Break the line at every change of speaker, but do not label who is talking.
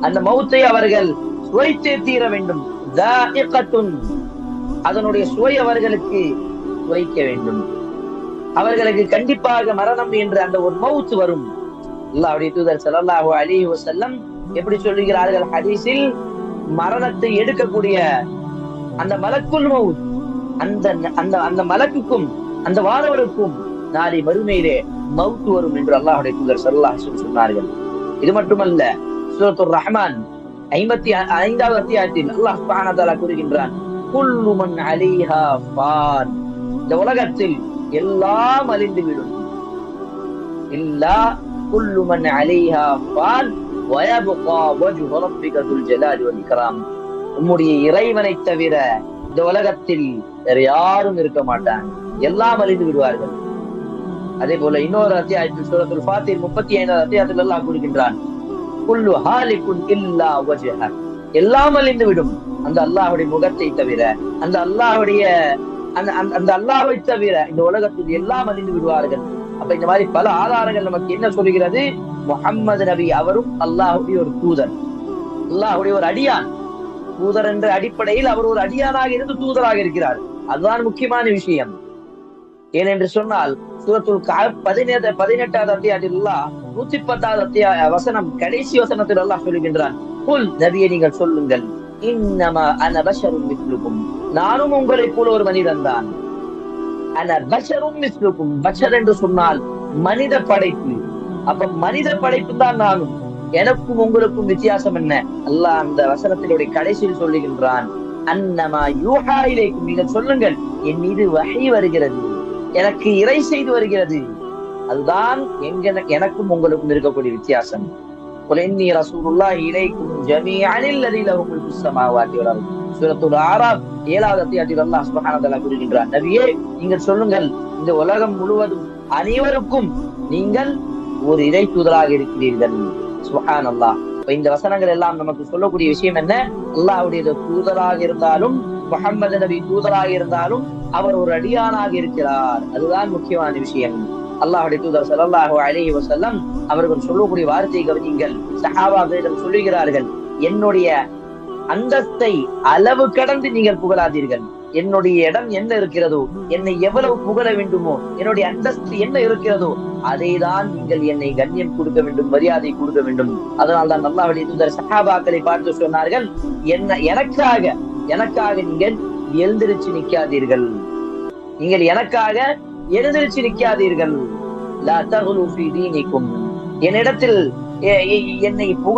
அந்த மௌத்தை அவர்கள் சுவைத்தே தீர வேண்டும். அதனுடைய சுவை அவர்களுக்கு சுவைக்க வேண்டும். அவர்களுக்கு கண்டிப்பாக மரணம் என்ற அந்த ஒரு மவுத் வரும். அல்லாஹ்வுடைய தூதர் ஸல்லல்லாஹு அலைஹி வஸல்லம் எப்படி சொல்லுகிறார்கள் ஹதீஸில், மரணத்தை எடுக்கக்கூடிய அந்த மலக்குல் மவுத், அந்த மலக்குக்கும் அந்த வானவருக்கும் நாளை மறுமையிலே மவுத் வரும் என்று அல்லாஹ்வுடைய தூதர் ஸல்லல்லாஹு அலைஹி வஸல்லம் சொன்னார்கள். இது மட்டுமல்ல, சூரத்துர் ரஹ்மான் 55வது அத்தியாயத்தில் அல்லாஹ் சுப்ஹானஹு வ தஆலா கூறுகின்றான், குல்லு மன் அலைஹா ஃபான், இந்த உலகத்தில் எல்லாம் அழிந்துவிடும். இல்லா குல்லு மன் அலைஹா ஃபான் வயப்கா வஜ்ஹு ரப்பிக துல் ஜலாலி வல் இக்ராம், உம்முடைய இறைவனை தவிர இந்த உலகத்தில் வேற யாரும் இருக்க மாட்டாங்க, எல்லாம் அழிந்து விடுவார்கள். அதே போல இன்னொரு அத்தியாயத்தில் சூரத்துல் ஃபாத்திர் 35வது அத்தியாயத்தில் அல்லாஹ் கூறுகின்றான், குல்லு ஹாலிகுன் இல்லா வஜ்ஹ, எல்லாம் அழிந்து விடும் அந்த அல்லாஹ்வுடைய முகத்தை தவிர, அந்த அல்லாஹ்வுடைய அந்த அல்லாஹ்வை தவிர இந்த உலகத்தில் எல்லாம் அழிந்து விடுவார்கள். அப்ப இந்த மாதிரி பல ஆதாரங்கள் நமக்கு என்ன சொல்கிறது, முஹம்மது நபி அவரும் அல்லாஹ்வுடைய ஒரு தூதர், அல்லாஹ்வுடைய ஒரு அடியான். தூதர் என்ற அடிப்படையில் அவர் ஒரு அடியானாக இருந்து தூதராக இருக்கிறார். அதுதான் முக்கியமான விஷயம். ஏனென்று சொன்னால் சூரத்துல் கஹஃப் 18வது அத்தியாயத்தில் 110வது வசனம் கடைசி வசனத்தில் அல்லாஹ் சொல்லுகின்றான், குல், நபியே நீங்கள் சொல்லுங்கள், இன்னமா அன பஷருன் மிஸ்லுக்கும், நானும் உங்களை போல ஒரு மனிதன் தான். அன பஷருன் மிஸ்லுக்கும், பஷர் என்று சொன்னால் மனித படைப்பு. அப்ப மனித படைப்பு தான் நானும், எனக்கும் உங்களுக்கும் வித்தியாசம் என்ன? அல்லாஹ் அந்த வசனத்தினுடைய கடைசியில் சொல்லுகின்றான், அன்னமா யூஹா இலைக்கும், நீங்கள் சொல்லுங்கள், என் மீது வஹி வருகிறது, எனக்கு இறை செய்து வருகிறது. அதுதான் எனக்கும் உங்களுக்கும் இருக்கக்கூடிய வித்தியாசம். குல் இன்னி ரசூலுல்லாஹி இலைக்கும் ஜமீஅன் அல்லதி லஹு முல்குஸ் ஸமாவாதி வல் அர்த். சூரத்துல் ஆராப் 7வது அத்தியாயத்தில் அல்லாஹ் சுப்ஹானஹு வ தஆலா கூறுகின்றான், நபியே நீங்கள் சொல்லுங்கள், இந்த உலகம் முழுவதும் அனைவருக்கும் நீங்கள் ஒரு இறை தூதராக இருக்கிறீர்கள். சுப்ஹானல்லாஹ். இந்த வசனங்கள் எல்லாம் நமக்கு சொல்லக்கூடிய விஷயம் என்ன? அல்லாஹ்வுடைய தூதராக இருந்தாலும், முஹம்மது நபி தூதராக இருந்தாலும் அவர் ஒரு அடியானாக இருக்கிறார். அதுதான் முக்கியமான விஷயம். அல்லாஹ்வுடைய தூதர் ஸல்லல்லாஹு அலைஹி வஸல்லம் அவர்கள் சொல்லக்கூடிய வார்த்தையை கவனியுங்கள். சஹாபாக்களிடம் சொல்லுகிறார்கள், என்னுடைய அந்தஸ்தை அளவு கடந்து நீங்கள் புகழாதீர்கள். என்னுடைய இடம் என்ன இருக்கிறதோ, என்னை எவ்வளவு புகழ வேண்டுமோ, என்னுடைய அந்தஸ்து என்ன இருக்கிறதோ அதைதான் நீங்கள் என்னை கண்ணியம் கொடுக்க வேண்டும், மரியாதை கொடுக்க வேண்டும். அதனால் தான் அல்லாஹ்வுடைய தூதர் சஹாபாக்களை பார்த்து சொன்னார்கள், எனக்காக நீங்கள் எழுந்திருச்சு நிக்காதீர்கள், நீங்கள் எனக்காக எழுந்திருச்சு நிக்காதீர்கள். லா தகுலு ஃபீ தீனிக்கும், என்னிடத்தில் என்னை புகழ